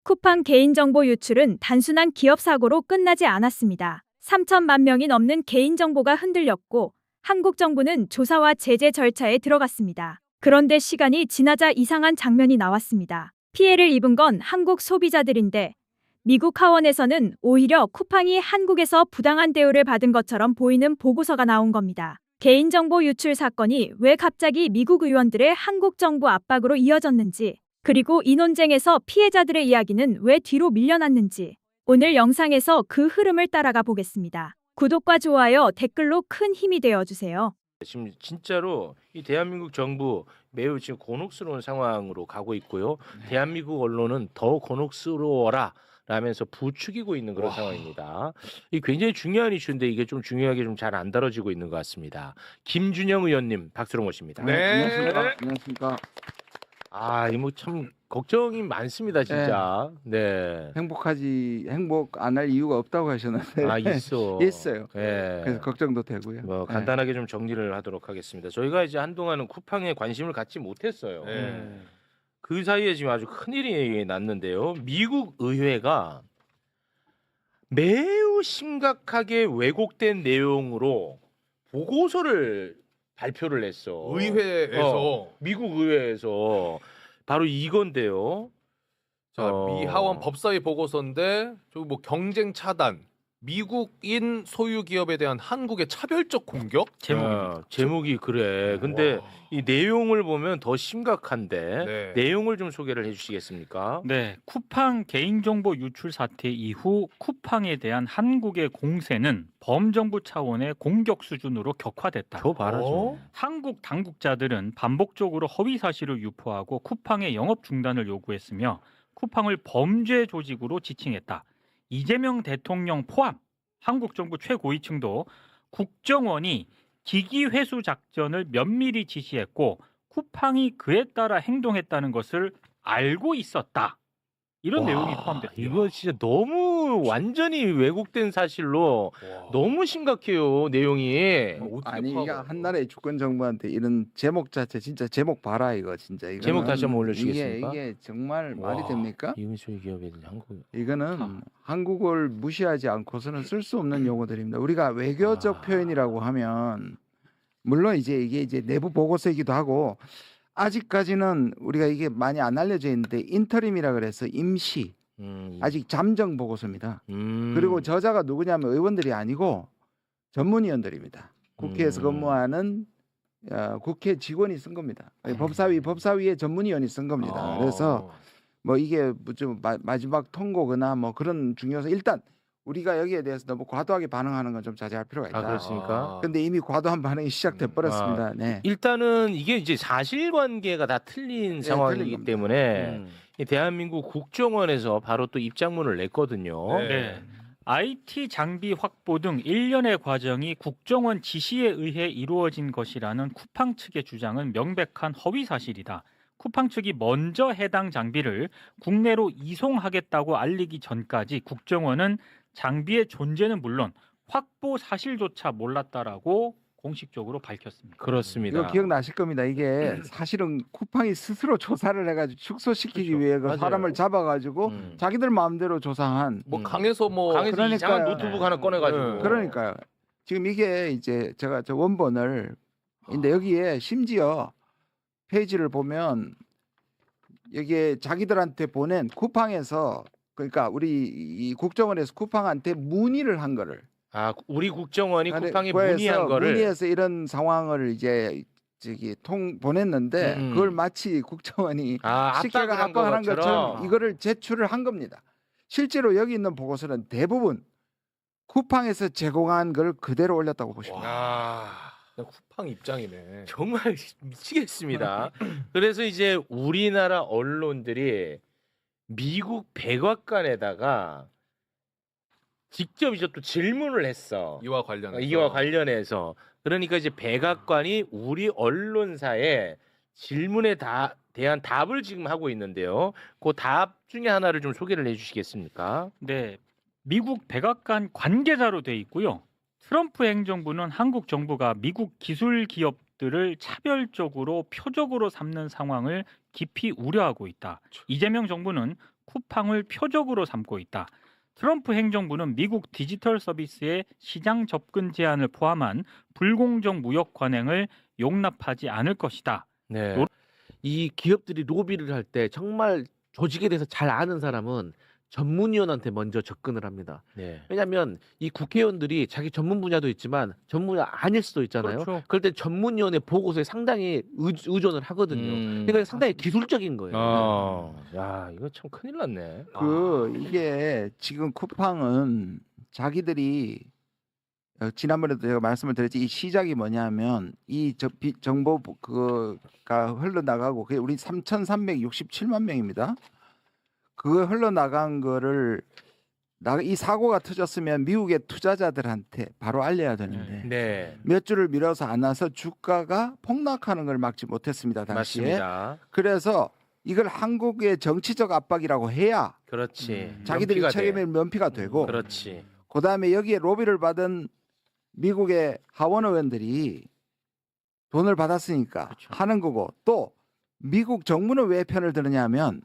쿠팡 개인정보 유출은 단순한 기업 사고로 끝나지 않았습니다. 3천만 명이 넘는 개인정보가 흔들렸고 한국 정부는 조사와 제재 절차에 들어갔습니다. 그런데 시간이 지나자 이상한 장면이 나왔습니다. 피해를 입은 건 한국 소비자들인데 미국 하원에서는 오히려 쿠팡이 한국에서 부당한 대우를 받은 것처럼 보이는 보고서가 나온 겁니다. 개인정보 유출 사건이 왜 갑자기 미국 의원들의 한국 정부 압박으로 이어졌는지, 그리고 이 논쟁에서 피해자들의 이야기는 왜 뒤로 밀려났는지 오늘 영상에서 그 흐름을 따라가 보겠습니다. 구독과 좋아요, 댓글로 큰 힘이 되어주세요. 지금 진짜로 이 대한민국 정부 매우 지금 곤혹스러운 상황으로 가고 있고요. 대한민국 언론은 더 곤혹스러워라 라면서 부추기고 있는 그런 상황입니다. 이 굉장히 중요한 이슈인데 이게 좀 중요하게 좀 잘 안 다뤄지고 있는 것 같습니다. 김준영 의원님 박수로 모십니다. 안녕하십니까. 안녕하십니까. 아, 이 뭐 참 걱정이 많습니다, 진짜. 네. 행복 안 할 이유가 없다고 하셨는데. 아, 있어. 있어요. 네. 그래서 걱정도 되고요. 뭐 간단하게 좀 정리를 하도록 하겠습니다. 저희가 이제 한동안은 쿠팡에 관심을 갖지 못했어요. 그 사이에 지금 아주 큰일이 났는데요. 미국 의회가 매우 심각하게 왜곡된 내용으로 보고서를 발표를 했어. 의회에서 미국 의회에서 바로 이건데요. 자, 미 하원 법사위 보고서인데 저기 뭐 경쟁 차단, 미국인 소유 기업에 대한 한국의 차별적 공격? 제목이 그래. 근데 와. 이 내용을 보면 더 심각한데 네. 내용을 좀 소개를 해주시겠습니까? 네, 쿠팡 개인정보 유출 사태 이후 쿠팡에 대한 한국의 공세는 범정부 차원의 공격 수준으로 격화됐다. 저 봐라 좀. 한국 당국자들은 반복적으로 허위 사실을 유포하고 쿠팡의 영업 중단을 요구했으며 쿠팡을 범죄 조직으로 지칭했다. 이재명 대통령 포함 한국 정부 최고위층도 국정원이 기기 회수 작전을 면밀히 지시했고 쿠팡이 그에 따라 행동했다는 것을 알고 있었다. 이런 내용이 포함됐어요. 이거 진짜 너무 완전히 왜곡된 사실로 와. 너무 심각해요, 내용이. 어떻게 아니 이게 파악을 한 나라의 주권 정부한테 이런 제목 자체 진짜 제목 봐라 이거 진짜. 이거는 제목 다시 한번 올려주시겠습니까? 이게 정말 말이 와. 됩니까? 이건 소유 기업에 대한 한국. 이거는 한국을 무시하지 않고서는 쓸 수 없는 용어들입니다. 우리가 외교적 표현이라고 하면 물론 이제 이게 이제 내부 보고서이기도 하고 아직까지는 우리가 이게 많이 안 알려져 있는데 인터림이라 그래서 임시 아직 잠정 보고서입니다. 그리고 저자가 누구냐면 의원들이 아니고 전문위원들입니다. 국회에서 근무하는 국회 직원이 쓴 겁니다. 법사위의 전문위원이 쓴 겁니다. 그래서 뭐 이게 좀 마지막 통고거나 뭐 그런 중요해서 일단 우리가 여기에 대해서 너무 과도하게 반응하는 건 좀 자제할 필요가 있다. 아, 그렇습니까? 근데 이미 과도한 반응이 시작돼 버렸습니다. 네. 일단은 이게 이제 사실관계가 다 틀린 상황이기 틀린 겁니다. 때문에 이 대한민국 국정원에서 바로 또 입장문을 냈거든요. 네. IT 장비 확보 등 일련의 과정이 국정원 지시에 의해 이루어진 것이라는 쿠팡 측의 주장은 명백한 허위 사실이다. 쿠팡 측이 먼저 해당 장비를 국내로 이송하겠다고 알리기 전까지 국정원은 장비의 존재는 물론 확보 사실조차 몰랐다라고 공식적으로 밝혔습니다. 그렇습니다. 이거 기억나실 겁니다. 이게 사실은 쿠팡이 스스로 조사를 해가지고 축소시키기 그렇죠. 위해 그 맞아요. 사람을 잡아가지고 자기들 마음대로 조사한. 뭐 강에서 뭐 강에서 그러니까요. 이상한 노트북 하나 꺼내가지고. 네. 그러니까요. 지금 이게 이제 제가 저 원본을 근데 여기에 심지어 페이지를 보면 여기에 자기들한테 보낸 쿠팡에서 그러니까 우리 이 국정원에서 쿠팡한테 문의를 한 거를. 아, 우리 국정원이 쿠팡에 그래서 문의한 거를. 문의해서 이런 상황을 이제 보냈는데 그걸 마치 국정원이 쉽게 압박한 것처럼 이거를 제출을 한 겁니다. 실제로 여기 있는 보고서는 대부분 쿠팡에서 제공한 걸 그대로 올렸다고 보시면 돼요. 그냥 쿠팡 입장이네. 정말 미치겠습니다. 그래서 이제 우리나라 언론들이 미국 백악관에다가 직접 이제 또 질문을 했어. 이와 관련해서. 이와 관련해서. 그러니까 이제 백악관이 우리 언론사의 질문에 대한 답을 지금 하고 있는데요. 그 답 중에 하나를 좀 소개를 해주시겠습니까? 네, 미국 백악관 관계자로 돼 있고요. 트럼프 행정부는 한국 정부가 미국 기술 기업들을 차별적으로 표적으로 삼는 상황을 깊이 우려하고 있다. 이재명 정부는 쿠팡을 표적으로 삼고 있다. 트럼프 행정부는 미국 디지털 서비스의 시장 접근 제한을 포함한 불공정 무역 관행을 용납하지 않을 것이다. 네. 이 기업들이 로비를 할 때 정말 조직에 대해서 잘 아는 사람은 전문위원한테 먼저 접근을 합니다. 네. 왜냐하면 이 국회의원들이 자기 전문 분야도 있지만 전문 분야 아닐 수도 있잖아요. 그렇죠. 그럴 때 전문위원회 보고서에 상당히 의존을 하거든요. 그러니까 상당히 기술적인 거예요. 야, 이거 참 큰일 났네. 이게 지금 쿠팡은 자기들이 지난번에도 제가 말씀을 드렸지 이 시작이 뭐냐면 이 정보 그가 흘러나가고 그게 우리 3,367만 명입니다. 그거 흘러나간 거를 이 사고가 터졌으면 미국의 투자자들한테 바로 알려야 되는데 네. 몇 주를 미뤄서 안 와서 주가가 폭락하는 걸 막지 못했습니다. 당시에. 맞습니다. 그래서 이걸 한국의 정치적 압박이라고 해야 그렇지. 자기들이 면피가 돼. 책임을 면피가 되고 그렇지. 그다음에 여기에 로비를 받은 미국의 하원 의원들이 돈을 받았으니까 그렇죠. 하는 거고 또 미국 정부는 왜 편을 드느냐면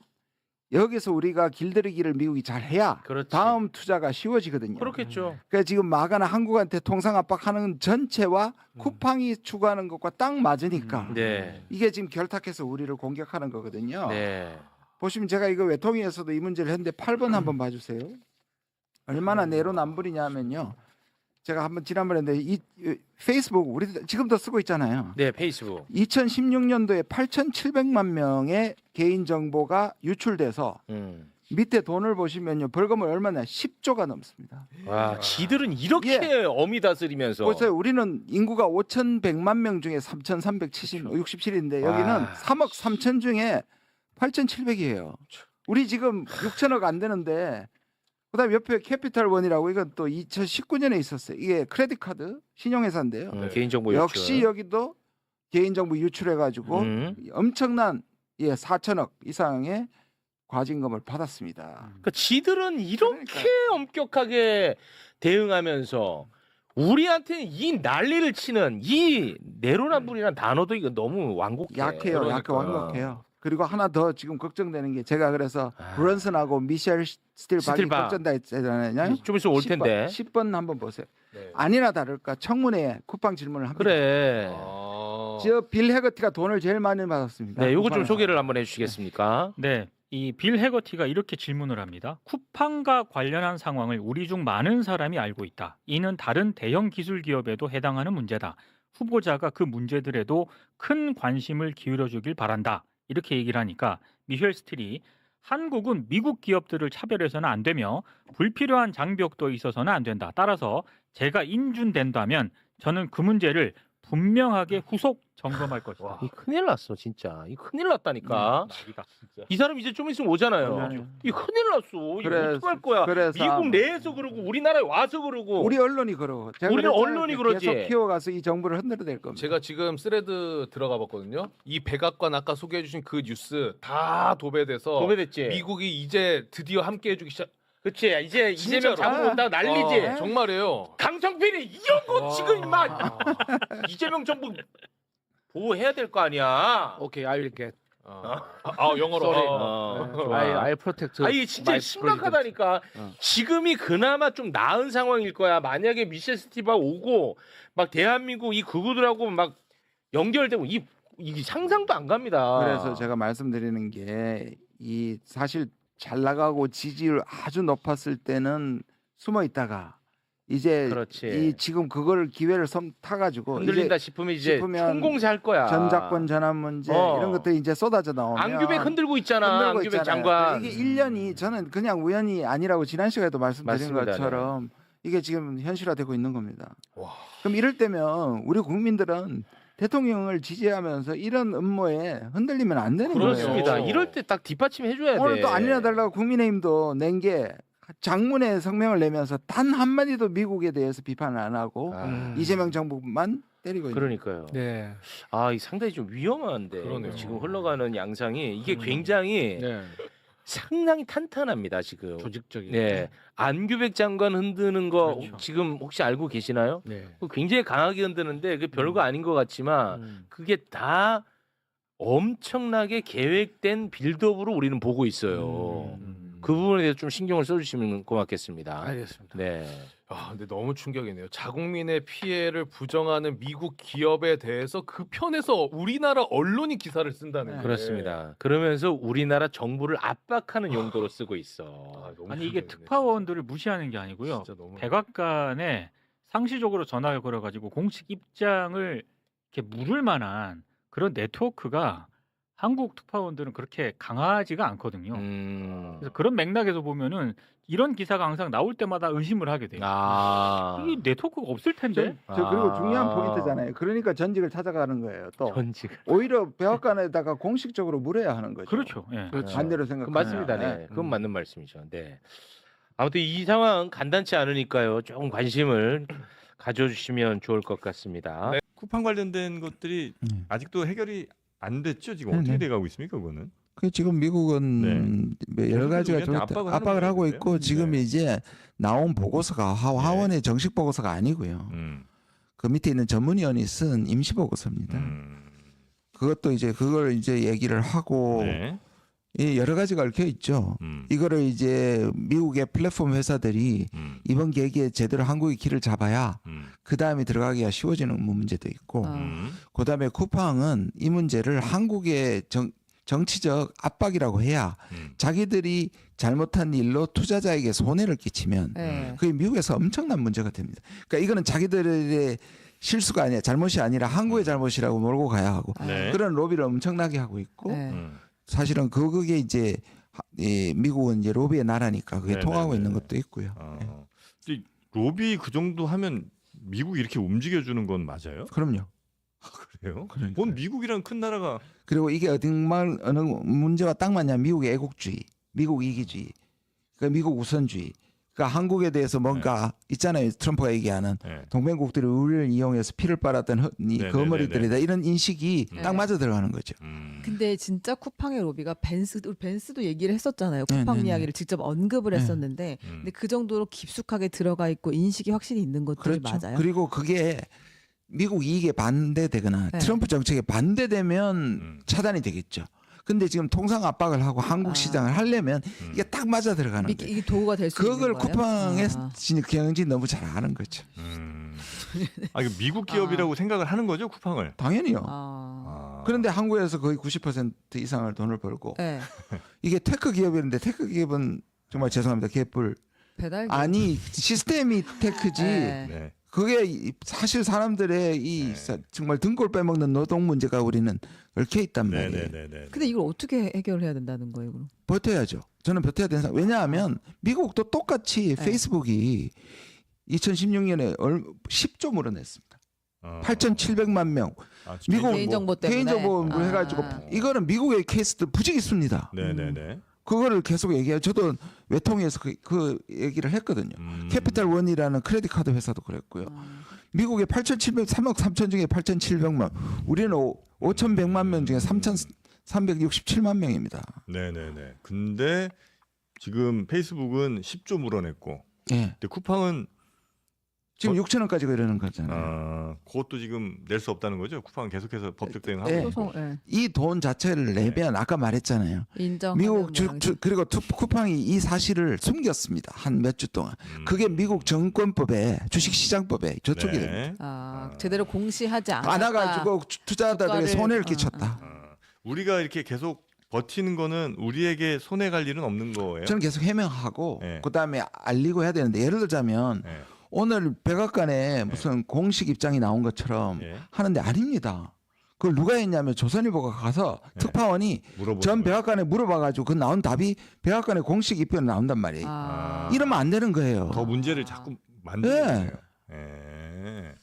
여기서 우리가 길들이기를 미국이 잘 해야 그렇지. 다음 투자가 쉬워지거든요. 그렇겠죠. 그러니까 지금 마가나 한국한테 통상 압박하는 전체와 쿠팡이 추구하는 것과 딱 맞으니까 네. 이게 지금 결탁해서 우리를 공격하는 거거든요. 네. 보시면 제가 이거 외통위에서도 이 문제를 했는데 8번 한번 봐주세요. 얼마나 내로남불이냐면요. 제가 한번 지난번에 했는데 이 페이스북 우리 지금도 쓰고 있잖아요. 네, 페이스북. 2016년도에 8,700만 명의 개인 정보가 유출돼서 밑에 돈을 보시면요. 벌금을 얼마나 10조가 넘습니다. 와, 지들은 이렇게 어미 다스리면서. 보세요. 우리는 인구가 5,100만 명 중에 3,367인데 여기는 와. 3억 3천 중에 8,700이에요. 우리 지금 6천억 안 되는데 그다음 옆에 캐피탈원이라고 이건 또 2019년에 있었어요. 이게 크레딧 카드 신용회사인데요. 개인정보 유출. 역시 여기도 개인정보 유출해가지고 엄청난 4천억 이상의 과징금을 받았습니다. 그러니까 지들은 이렇게 엄격하게 대응하면서 우리한테는 이 난리를 치는 이 내로남불이라는 단어도 이거 너무 완곡해. 약해요. 그러니까. 약해 완곡해요. 그리고 하나 더 지금 걱정되는 게 제가 그래서 브런슨하고 미셸 스틸박이 스틸박. 걱정다 했잖아요. 좀 있으면 올 텐데. 10번 한번 보세요. 네. 아니나 다를까 청문회에 쿠팡 질문을 합니다. 그래. 저 빌 해거티가 돈을 제일 많이 받았습니다. 네, 요거 좀 쿠팡에서. 소개를 한번 해주시겠습니까? 네, 이 빌 해거티가 이렇게 질문을 합니다. 쿠팡과 관련한 상황을 우리 중 많은 사람이 알고 있다. 이는 다른 대형 기술 기업에도 해당하는 문제다. 후보자가 그 문제들에도 큰 관심을 기울여주길 바란다. 이렇게 얘기를 하니까 미셸 스틸이 한국은 미국 기업들을 차별해서는 안 되며 불필요한 장벽도 있어서는 안 된다. 따라서 제가 인준된다면 저는 그 문제를 분명하게 후속 점검할 것이다. 이 큰일 났어, 진짜. 이 큰일 났다니까. 난리다, 진짜. 이 사람 이제 좀 있으면 오잖아요. 이 큰일 났어. 이거 그래서- 어떡할 거야? 그래서 미국 내에서 그러고 우리나라에 와서 그러고. 우리 언론이 그러고 제가 우리는 그랬잖아요. 언론이 그러지. 계속 키워가서 이 정부를 흔들어댈 겁니다. 제가 지금 스레드 들어가 봤거든요. 이 백악관 아까 소개해 주신 그 뉴스 다 도배돼서 도배됐지. 미국이 이제 드디어 함께 해주기 시작. 그치. 이제 이재명 진짜로. 잡으러 온다고 난리지. 와, 정말이에요. 강성필이 이런 거 와. 지금 임마 이재명 정부 보호해야 될 거 아니야. 오케이, I will get. 영어로. I protect. 아니 진짜 my 심각하다니까. 지금이 그나마 좀 나은 상황일 거야. 만약에 미셸 스티브가 오고 막 대한민국 이 그구들하고 막 연결되고 이 상상도 안 갑니다. 그래서 제가 말씀드리는 게 이 사실 잘 나가고 지지율 아주 높았을 때는 숨어 있다가 이제 그렇지. 이 지금 그걸 기회를 타가지고 흔들린다 이제 싶으면 이제 싶으면 총공세 할 거야. 전작권 전환 문제 어. 이런 것들이 이제 쏟아져 나오면 안규백 흔들고 있잖아. 흔들고 안규백 있잖아요. 장관. 이게 1년이 저는 그냥 우연이 아니라고 지난 시간에도 말씀드린 맞습니다. 것처럼 이게 지금 현실화되고 있는 겁니다. 와. 그럼 이럴 때면 우리 국민들은 대통령을 지지하면서 이런 음모에 흔들리면 안 되는 그렇습니다. 거예요. 이럴 때 딱 뒷받침 해줘야 돼. 오늘 또 아니나 달라고 국민의힘도 낸 게 장문의 성명을 내면서 단 한마디도 미국에 대해서 비판을 안 하고 이재명 정부만 때리고 있는 그러니까요. 네. 이 상당히 좀 위험한데 그러네요. 지금 흘러가는 양상이 이게 굉장히 네. 상당히 탄탄합니다 지금. 조직적인. 네, 안규백 장관 흔드는 거 그렇죠. 지금 혹시 알고 계시나요? 네. 굉장히 강하게 흔드는데 그 별거 아닌 것 같지만 그게 다 엄청나게 계획된 빌드업으로 우리는 보고 있어요. 그 부분에 대해서 좀 신경을 써주시면 고맙겠습니다. 알겠습니다. 네. 근데 너무 충격이네요. 자국민의 피해를 부정하는 미국 기업에 대해서 그 편에서 우리나라 언론이 기사를 쓴다는 게 그렇습니다. 그러면서 우리나라 정부를 압박하는 용도로 쓰고 있어. 너무 아니 이게 충격이네, 특파원들을 무시하는 게 아니고요. 진짜 너무 백악관에 상시적으로 전화를 걸어가지고 공식 입장을 이렇게 물을 만한 그런 네트워크가 한국 특파원들은 그렇게 강하지가 않거든요. 그래서 그런 맥락에서 보면은 이런 기사가 항상 나올 때마다 의심을 하게 돼요. 이 네트워크가 없을 텐데. 그리고 중요한 포인트잖아요. 그러니까 전직을 찾아가는 거예요. 또 전직. 오히려 백악관에다가 공식적으로 물어야 하는 거죠. 그렇죠. 예. 반대로 생각. 맞습니다. 네. 그건 맞는 말씀이죠. 네. 아무튼 이 상황 간단치 않으니까요. 조금 관심을 가져주시면 좋을 것 같습니다. 네. 쿠팡 관련된 것들이 아직도 해결이 안 됐죠. 지금 어떻게 돼가고 있습니까, 그거는? 그 지금 미국은 뭐 여러 가지가 우리한테 좀 압박을 압박을 하는 하고 거예요, 있고 근데요? 지금 네. 이제 나온 보고서가 하원의 정식 보고서가 아니고요. 그 밑에 있는 전문위원이 쓴 임시 보고서입니다. 그것도 이제 그걸 이제 얘기를 하고 네. 이 여러 가지가 얽혀 있죠. 이거를 이제 미국의 플랫폼 회사들이 이번 계기에 제대로 한국의 길을 잡아야 그 다음에 들어가기가 쉬워지는 문제도 있고, 그 다음에 쿠팡은 이 문제를 한국의 정치적 압박이라고 해야 자기들이 잘못한 일로 투자자에게 손해를 끼치면 그게 미국에서 엄청난 문제가 됩니다. 그러니까 이거는 자기들의 실수가 아니라 잘못이 아니라 한국의 잘못이라고 몰고 가야 하고 네. 그런 로비를 엄청나게 하고 있고 사실은 그게 이제 미국은 이제 로비의 나라니까 그게 네, 통하고 네, 있는 네. 것도 있고요. 근데 로비 그 정도 하면 미국이 이렇게 움직여주는 건 맞아요? 그럼요. 그래요? 그러니까요. 뭔 미국이란 큰 나라가 그리고 이게 어느 문제와 딱 맞냐? 미국의 애국주의, 미국 이기주의, 그러니까 미국 우선주의. 그러니까 한국에 대해서 뭔가 있잖아요. 트럼프가 얘기하는 네. 동맹국들이 우리를 이용해서 피를 빨았던 이 네, 거머리들이다. 이런 인식이 네. 딱 맞아 들어가는 거죠. 근데 진짜 쿠팡의 로비가 벤스도 얘기를 했었잖아요. 네, 쿠팡 네, 네. 이야기를 직접 언급을 네. 했었는데 근데 그 정도로 깊숙하게 들어가 있고 인식이 확실히 있는 것들이 그렇죠. 맞아요. 그리고 그게 미국 이익에 반대되거나 네. 트럼프 정책에 반대되면 차단이 되겠죠. 근데 지금 통상 압박을 하고 한국 시장을 하려면 이게 딱 맞아 들어가는 거예요. 이게 도구가 될 수 있는 그걸 거예요. 쿠팡의 아. 경영진이 너무 잘 아는 거죠. 이거 미국 기업이라고 생각을 하는 거죠, 쿠팡을? 당연히요. 아. 그런데 한국에서 거의 90% 이상을 돈을 벌고 네. 이게 테크 기업인데 테크 기업은 정말 죄송합니다. 개뿔 배달 아니 시스템이 테크지. 네. 네. 그게 사실 사람들의 이 정말 등골 빼먹는 노동 문제가 우리는 얽혀 있단 말이에요. 네네네. 근데 이걸 어떻게 해결해야 된다는 거예요, 그럼? 버텨야죠. 저는 버텨야 되는 상황. 왜냐하면 미국도 똑같이 네. 페이스북이 2016년에 10조 물어냈습니다. 8,700만 명. 미국 개인정보 때문에. 개인정보 아. 해가지고 이거는 미국의 케이스도 부지기수입니다. 네네네. 그거를 계속 얘기해요. 저도 외통위에서 그 얘기를 했거든요. 캐피탈 원이라는 크레딧 카드 회사도 그랬고요. 미국의 3억 3천 중에 8,700만, 우리는 5,100만 명 중에 3,367만 명입니다. 네네네. 근데 지금 페이스북은 10조 물어냈고, 예. 근데 쿠팡은 지금 6천원까지 이러는 거잖아요. 그것도 지금 낼 수 없다는 거죠. 쿠팡은 계속해서 법적 대응하고 네. 있고. 소송, 네. 이 돈 자체를 내면 아까 말했잖아요. 인정. 미국 그리고 쿠팡이 이 사실을 숨겼습니다. 한 몇 주 동안. 그게 미국 정권법에 주식시장법에 저촉이 됩니다. 제대로 공시하지 않았다. 안 와가지고 투자자들에게 주가를- 손해를 끼쳤다. 우리가 이렇게 계속 버티는 거는 우리에게 손해 갈 일은 없는 거예요. 저는 계속 해명하고 네. 그다음에 알리고 해야 되는데 예를 들자면 네. 오늘 백악관에 무슨 공식 입장이 나온 것처럼 예. 하는데 아닙니다. 그걸 누가 했냐면 조선일보가 가서 네. 특파원이 물어보는 전 거예요. 백악관에 물어봐가지고 그 나온 답이 백악관의 공식 입변에 나온단 말이에요. 아. 이러면 안 되는 거예요. 더 문제를 자꾸 만드는 네. 거예요. 예.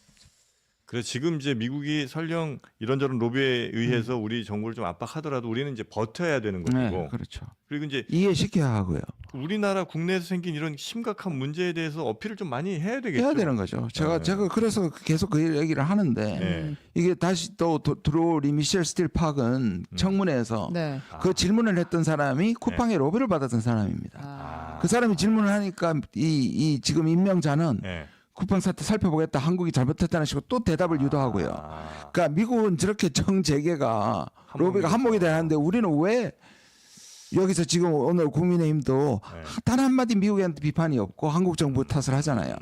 그래서 지금 이제 미국이 설령 이런저런 로비에 의해서 우리 정부를 좀 압박하더라도 우리는 이제 버텨야 되는 것이고, 네, 그렇죠. 그리고 이제 이해시켜야 하고요. 우리나라 국내에서 생긴 이런 심각한 문제에 대해서 어필을 좀 많이 해야 되겠죠. 해야 되는 거죠. 제가 네. 그래서 계속 그 얘기를 하는데 네. 이게 다시 또 들어올 미셸 스틸 팍은 청문회에서 네. 그 질문을 했던 사람이 쿠팡의 로비를 받았던 사람입니다. 아. 그 사람이 질문을 하니까 이 지금 임명자는 네. 쿠팡 사태 살펴보겠다. 한국이 잘못했다는 식으로 또 대답을 유도하고요. 그러니까 미국은 저렇게 정재계가 로비가 한몫이 되는데 우리는 왜 여기서 지금 오늘 국민의힘도 네. 단 한마디 미국한테 비판이 없고 한국 정부 탓을 하잖아요.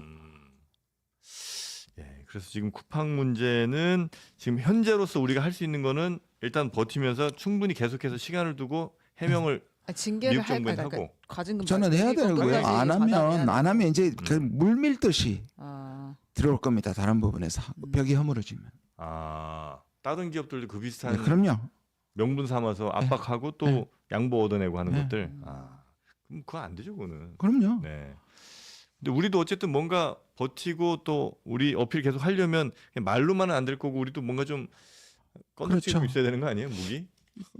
예, 그래서 지금 쿠팡 문제는 지금 현재로서 우리가 할 수 있는 거는 일단 버티면서 충분히 계속해서 시간을 두고 해명을 징계를 미국 정부에서 할까? 하고. 과징금 저는 해야 되는 거예요. 안 하면 이제 그 물 밀듯이 들어올 겁니다. 다른 부분에서 벽이 허물어지면. 다른 기업들도 그 비슷한 네, 그럼요. 명분 삼아서 압박하고 또 네. 양보 얻어내고 하는 네. 것들. 그럼 그거 안 되죠, 그거는. 그럼요. 네. 근데 우리도 어쨌든 뭔가 버티고 또 우리 어필 계속 하려면 그냥 말로만은 안 될 거고 우리도 뭔가 좀 건드리고 그렇죠. 있어야 되는 거 아니에요, 무기?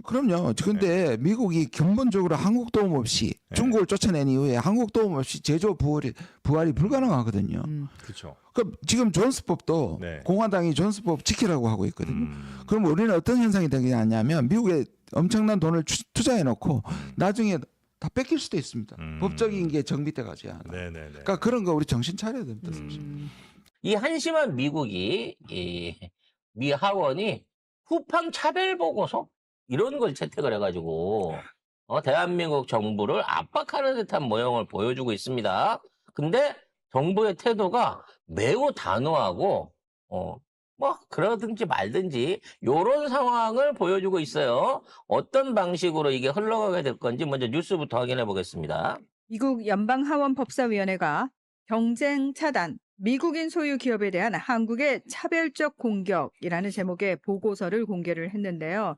그럼요. 근데 미국이 근본적으로 한국 도움 없이 네. 중국을 쫓아낸 이후에 한국 도움 없이 제조 부활이 불가능하거든요. 그렇죠. 그럼 지금 존스법도 네. 공화당이 존스법 지키라고 하고 있거든요. 그럼 우리는 어떤 현상이 되겠냐면 미국에 엄청난 돈을 투자해 놓고 나중에 다 뺏길 수도 있습니다. 법적인 게 정비돼 가지 않아. 네네네. 그러니까 그런 거 우리 정신 차려야 됩니다. 이 한심한 미국이 미 하원이 쿠팡 차별 보고서 이런 걸 채택을 해가지고 대한민국 정부를 압박하는 듯한 모형을 보여주고 있습니다. 근데 정부의 태도가 매우 단호하고 뭐 그러든지 말든지 이런 상황을 보여주고 있어요. 어떤 방식으로 이게 흘러가게 될 건지 먼저 뉴스부터 확인해 보겠습니다. 미국 연방하원법사위원회가 경쟁 차단, 미국인 소유 기업에 대한 한국의 차별적 공격이라는 제목의 보고서를 공개를 했는데요.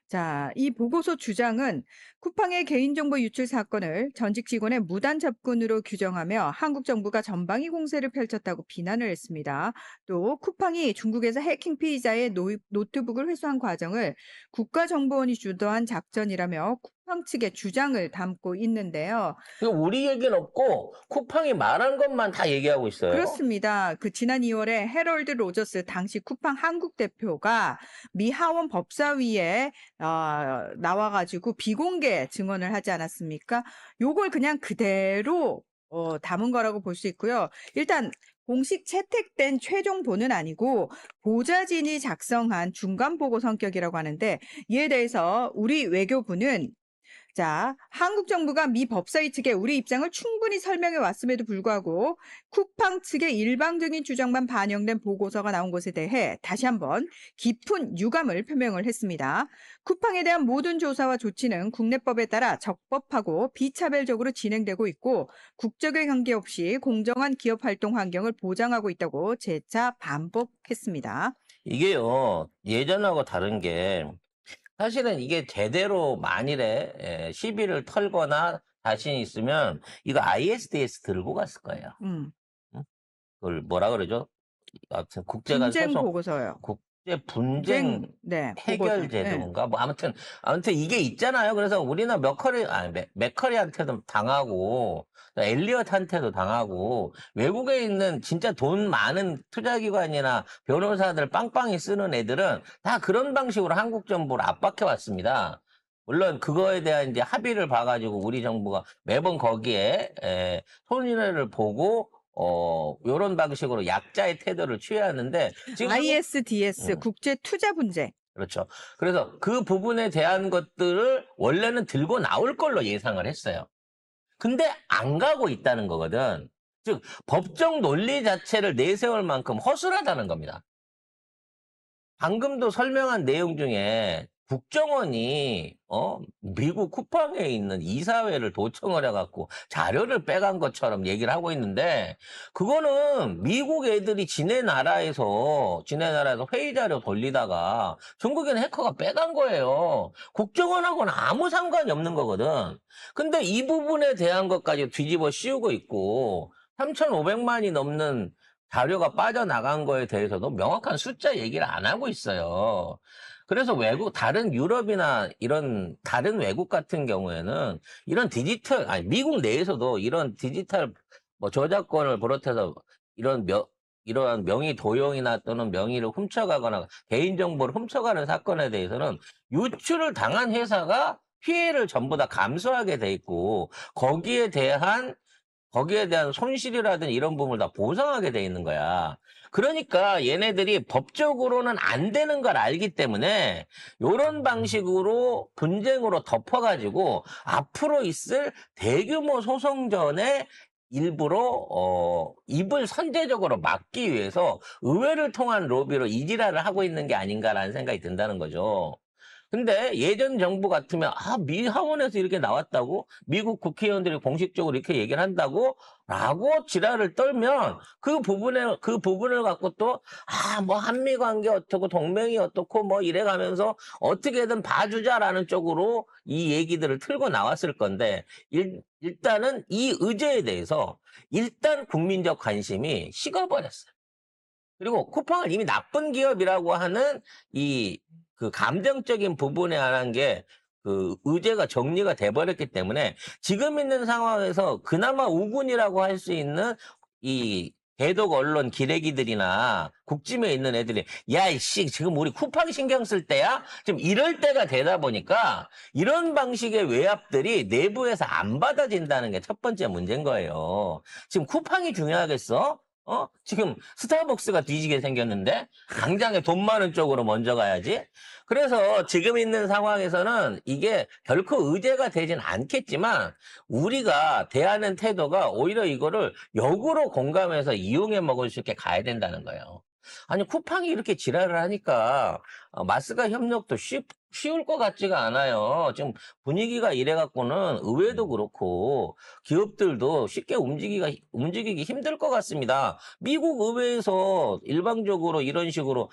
자, 이 보고서 주장은 쿠팡의 개인정보 유출 사건을 전직 직원의 무단 접근으로 규정하며 한국 정부가 전방위 공세를 펼쳤다고 비난을 했습니다. 또 쿠팡이 중국에서 해킹 피의자의 노트북을 회수한 과정을 국가정보원이 주도한 작전이라며 쿠팡 측의 주장을 담고 있는데요. 우리 얘기는 없고 쿠팡이 말한 것만 다 얘기하고 있어요. 그렇습니다. 지난 2월에 해럴드 로저스 당시 쿠팡 한국 대표가 미 하원 법사위에 나와가지고 비공개 증언을 하지 않았습니까? 요걸 그냥 그대로 담은 거라고 볼 수 있고요. 일단 공식 채택된 최종본은 아니고 보좌진이 작성한 중간 보고 성격이라고 하는데 이에 대해서 우리 외교부는 자, 한국 정부가 미 법사위 측에 우리 입장을 충분히 설명해 왔음에도 불구하고 쿠팡 측의 일방적인 주장만 반영된 보고서가 나온 것에 대해 다시 한번 깊은 유감을 표명을 했습니다. 쿠팡에 대한 모든 조사와 조치는 국내법에 따라 적법하고 비차별적으로 진행되고 있고 국적에 관계없이 공정한 기업 활동 환경을 보장하고 있다고 재차 반복했습니다. 이게요, 예전하고 다른 게 사실은 이게 제대로 만일에 시비를 털거나 자신이 있으면 이거 ISDS 들고 갔을 거예요. 그걸 뭐라 그러죠? 아무튼 국제간 분쟁 소송 보고서요. 국제 분쟁 네, 해결 보고서. 제도인가 뭐 아무튼 이게 있잖아요. 그래서 우리는 맥커리한테도 당하고 엘리엇한테도 당하고 외국에 있는 진짜 돈 많은 투자기관이나 변호사들 빵빵히 쓰는 애들은 다 그런 방식으로 한국 정부를 압박해 왔습니다. 물론 그거에 대한 이제 합의를 봐가지고 우리 정부가 매번 거기에 손해를 보고 요런 방식으로 약자의 태도를 취해야 하는데 지금 ISDS 국제 투자 분쟁. 그렇죠. 그래서 그 부분에 대한 것들을 원래는 들고 나올 걸로 예상을 했어요. 근데 안 가고 있다는 거거든. 즉 법적 논리 자체를 내세울 만큼 허술하다는 겁니다. 방금도 설명한 내용 중에 국정원이 미국 쿠팡에 있는 이사회를 도청을 해갖고 자료를 빼간 것처럼 얘기를 하고 있는데 그거는 미국 애들이 지네 나라에서 회의 자료 돌리다가 중국인 해커가 빼간 거예요. 국정원하고는 아무 상관이 없는 거거든. 근데 이 부분에 대한 것까지 뒤집어 씌우고 있고 3,500만이 넘는 자료가 빠져나간 거에 대해서도 명확한 숫자 얘기를 안 하고 있어요. 그래서 다른 유럽이나 이런 다른 외국 같은 경우에는 이런 미국 내에서도 이런 디지털 저작권을 비롯해서 이러한 명의 도용이나 또는 명의를 훔쳐가거나 개인정보를 훔쳐가는 사건에 대해서는 유출을 당한 회사가 피해를 전부 다 감수하게 돼 있고 거기에 대한 거기에 대한 손실이라든지 이런 부분을 다 보상하게 돼 있는 거야. 그러니까 얘네들이 법적으로는 안 되는 걸 알기 때문에 이런 방식으로 분쟁으로 덮어가지고 앞으로 있을 대규모 소송전에 일부러 입을 선제적으로 막기 위해서 의회를 통한 로비로 이지랄을 하고 있는 게 아닌가라는 생각이 든다는 거죠. 근데 예전 정부 같으면 미 하원에서 이렇게 나왔다고 미국 국회의원들이 공식적으로 이렇게 얘기를 한다고 라고 지랄을 떨면 그 부분을 갖고 또 뭐 한미 관계 어떻고 동맹이 어떻고 뭐 이래 가면서 어떻게든 봐주자라는 쪽으로 이 얘기들을 틀고 나왔을 건데 일단은 이 의제에 대해서 일단 국민적 관심이 식어버렸어요. 그리고 쿠팡을 이미 나쁜 기업이라고 하는 그 감정적인 부분에 관한 게 그 의제가 정리가 돼버렸기 때문에 지금 있는 상황에서 그나마 우군이라고 할 수 있는 이 대독 언론 기레기들이나 국짐에 있는 애들이 야 이씨 지금 우리 쿠팡 신경 쓸 때야? 지금 이럴 때가 되다 보니까 이런 방식의 외압들이 내부에서 안 받아진다는 게 첫 번째 문제인 거예요. 지금 쿠팡이 중요하겠어? 지금 스타벅스가 뒤지게 생겼는데 당장에 돈 많은 쪽으로 먼저 가야지. 그래서 지금 있는 상황에서는 이게 결코 의제가 되진 않겠지만 우리가 대하는 태도가 오히려 이거를 역으로 공감해서 이용해 먹을 수 있게 가야 된다는 거예요. 아니 쿠팡이 이렇게 지랄을 하니까 마스가 협력도 쉬울 것 같지가 않아요. 지금 분위기가 이래갖고는 의회도 그렇고 기업들도 쉽게 움직이기 힘들 것 같습니다. 미국 의회에서 일방적으로 이런 식으로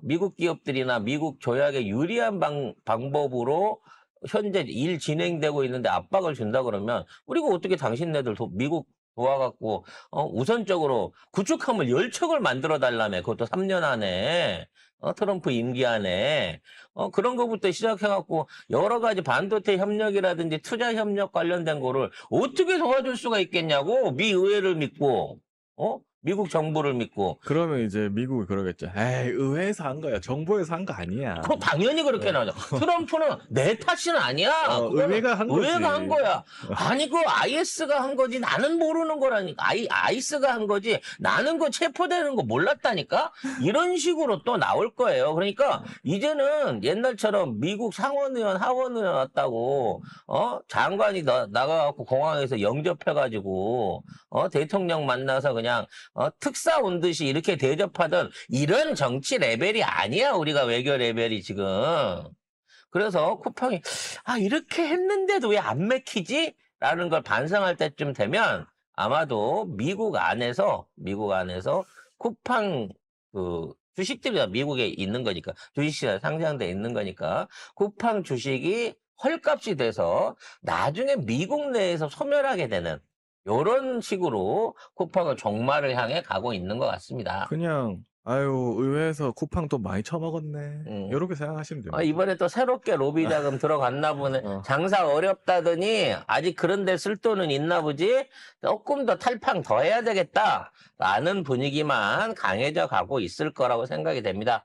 미국 기업들이나 미국 조약에 유리한 방법으로 현재 일 진행되고 있는데 압박을 준다 그러면 우리가 어떻게 당신네들 미국 도와갖고 우선적으로 구축함을 10척을 만들어 달라며 그것도 3년 안에 트럼프 임기 안에 그런 거부터 시작해갖고 여러 가지 반도체 협력이라든지 투자 협력 관련된 거를 어떻게 도와줄 수가 있겠냐고 미 의회를 믿고 미국 정부를 믿고. 그러면 이제 미국이 그러겠죠. 에이, 의회에서 한 거야. 정부에서 한 거 아니야. 그럼 당연히 그렇게 나오죠. 트럼프는 내 탓은 아니야. 의회가 한 거지. 의회가 한 거야. 아니, 그 IS가 한 거지. 나는 모르는 거라니까. IS가 한 거지. 나는 그 체포되는 거 몰랐다니까? 이런 식으로 또 나올 거예요. 그러니까 이제는 옛날처럼 미국 상원의원, 하원의원 왔다고, 장관이 나가갖고 공항에서 영접해가지고, 대통령 만나서 그냥, 특사 온 듯이 이렇게 대접하던 이런 정치 레벨이 아니야. 우리가 외교 레벨이 지금. 그래서 쿠팡이 이렇게 했는데도 왜 안 맥히지? 라는 걸 반성할 때쯤 되면 아마도 미국 안에서 쿠팡 주식들이 다 미국에 있는 거니까 주식시장에 상장돼 있는 거니까 쿠팡 주식이 헐값이 돼서 나중에 미국 내에서 소멸하게 되는 이런 식으로 쿠팡은 종말을 향해 가고 있는 것 같습니다. 그냥 의회에서 쿠팡 또 많이 처먹었네. 이렇게 생각하시면 됩니다. 이번에 또 새롭게 로비 자금 들어갔나 보네. 장사 어렵다더니 아직 그런 데 쓸 돈은 있나 보지. 조금 더 탈팡 더 해야 되겠다라는 분위기만 강해져 가고 있을 거라고 생각이 됩니다.